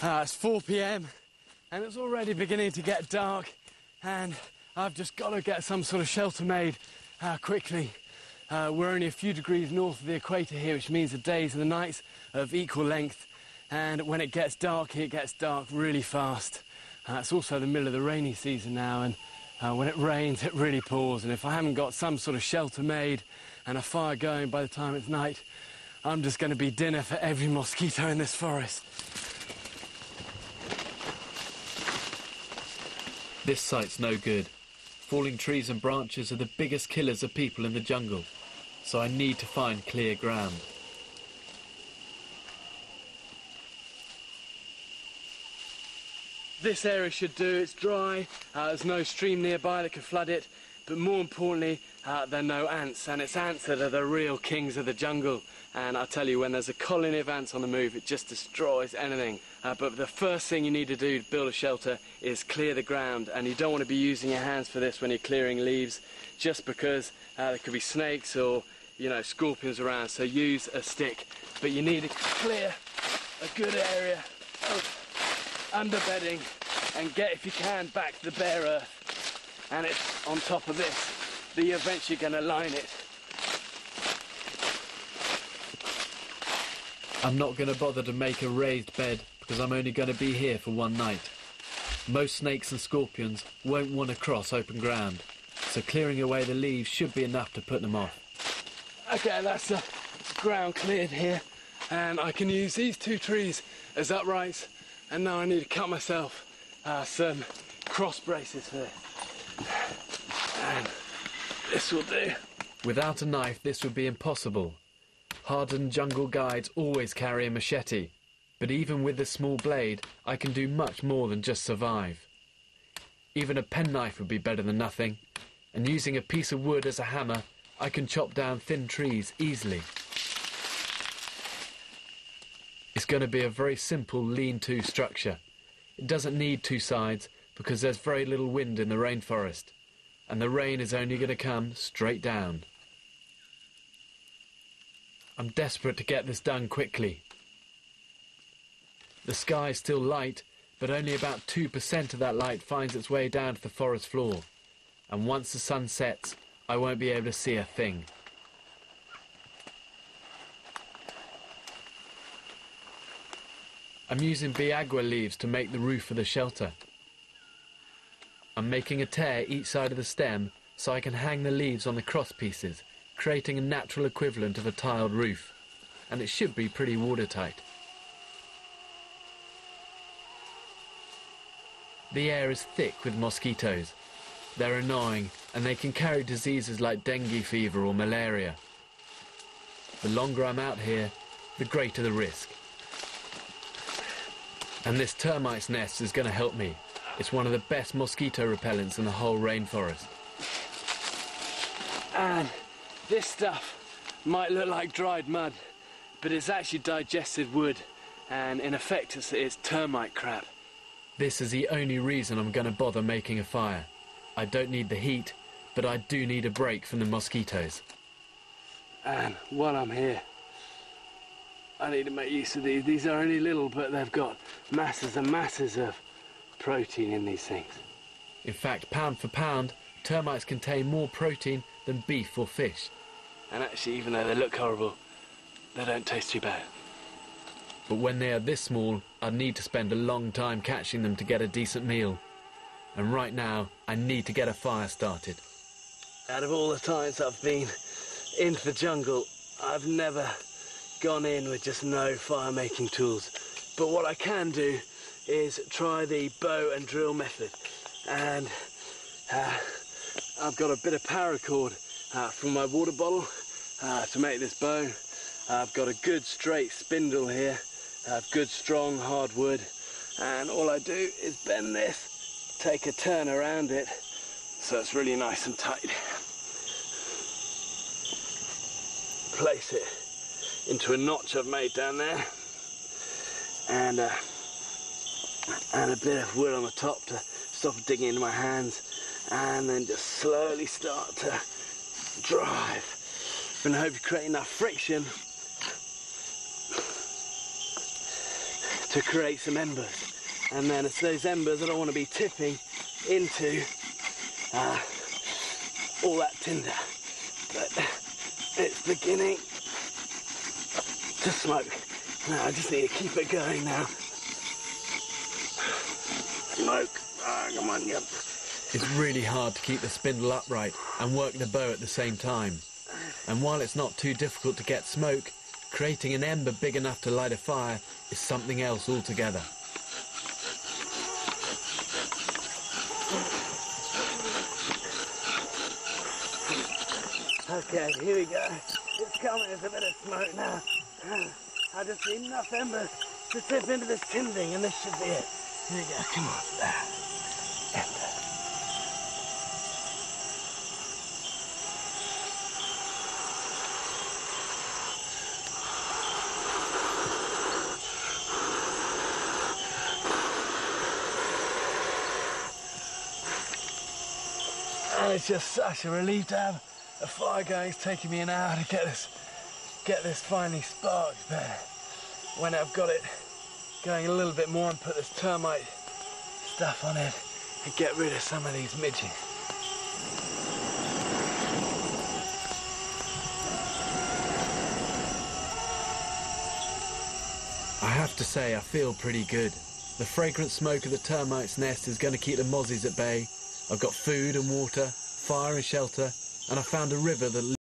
It's 4 p.m. and it's already beginning to get dark, and I've just got to get some sort of shelter made quickly. We're only a few degrees north of the equator here, which means the days and the nights are of equal length, and when it gets dark really fast. It's also the middle of the rainy season now, and when it rains it really pours, and if I haven't got some sort of shelter made and a fire going by the time it's night, I'm just going to be dinner for every mosquito in this forest. This site's no good. Falling trees and branches are the biggest killers of people in the jungle, so I need to find clear ground. This area should do. It's dry, there's no stream nearby that can flood it, but more importantly, there are no ants, and it's ants that are the real kings of the jungle. And I tell you, when there's a colony of ants on the move, it just destroys anything. But the first thing you need to do to build a shelter is clear the ground, and you don't want to be using your hands for this when you're clearing leaves, just because there could be snakes or, you know, scorpions around, so use a stick. But you need to clear a good area of underbedding and get, if you can, back to the bare earth. And it's on top of this that you're eventually going to line it. I'm not going to bother to make a raised bed because I'm only going to be here for one night. Most snakes and scorpions won't want to cross open ground, so clearing away the leaves should be enough to put them off. Okay, that's the ground cleared here, and I can use these two trees as uprights, and now I need to cut myself some cross braces for this. And this will do. Without a knife, this would be impossible. Hardened jungle guides always carry a machete, but even with this small blade, I can do much more than just survive. Even a penknife would be better than nothing, and using a piece of wood as a hammer, I can chop down thin trees easily. It's going to be a very simple lean-to structure. It doesn't need two sides because there's very little wind in the rainforest, and the rain is only going to come straight down. I'm desperate to get this done quickly. The sky is still light, but only about 2% of that light finds its way down to the forest floor. And once the sun sets, I won't be able to see a thing. I'm using biagua leaves to make the roof of the shelter. I'm making a tear each side of the stem so I can hang the leaves on the cross pieces, creating a natural equivalent of a tiled roof, and it should be pretty watertight. The air is thick with mosquitoes. They're annoying, and they can carry diseases like dengue fever or malaria. The longer I'm out here, the greater the risk. And this termite's nest is going to help me. It's one of the best mosquito repellents in the whole rainforest. And this stuff might look like dried mud, but it's actually digested wood, and in effect it's termite crap. This is the only reason I'm going to bother making a fire. I don't need the heat, but I do need a break from the mosquitoes. And while I'm here, I need to make use of these. These are only little, but they've got masses and masses of protein in these things. In fact, pound for pound, termites contain more protein than beef or fish. And actually, even though they look horrible, they don't taste too bad. But when they are this small, I'd need to spend a long time catching them to get a decent meal. And right now, I need to get a fire started. Out of all the times I've been into the jungle, I've never gone in with just no fire-making tools. But what I can do is try the bow and drill method. And I've got a bit of paracord from my water bottle to make this bow. I've got a good straight spindle here. Good strong hard wood, and all I do is bend this, take a turn around it so it's really nice and tight. Place it into a notch I've made down there, and a bit of wood on the top to stop it digging into my hands, and then just slowly start to drive, and I hope you create enough friction to create some embers. And then it's those embers I don't want to be tipping into all that tinder. But it's beginning to smoke. Now I just need to keep it going now. Smoke. Oh, come on, yep. It's really hard to keep the spindle upright and work the bow at the same time. And while it's not too difficult to get smoke, creating an ember big enough to light a fire is something else altogether. Okay, here we go. It's coming, there's a bit of smoke now. I just need enough embers to tip into this tin thing and this should be it. Here we go, come on. Ember. And it's just such a relief to have a fire going. It's taking me an hour to get this finally sparked, but when I've got it going a little bit more and put this termite stuff on it and get rid of some of these midges. I have to say I feel pretty good. The fragrant smoke of the termite's nest is going to keep the mozzies at bay. I've got food and water, fire and shelter, and I found a river that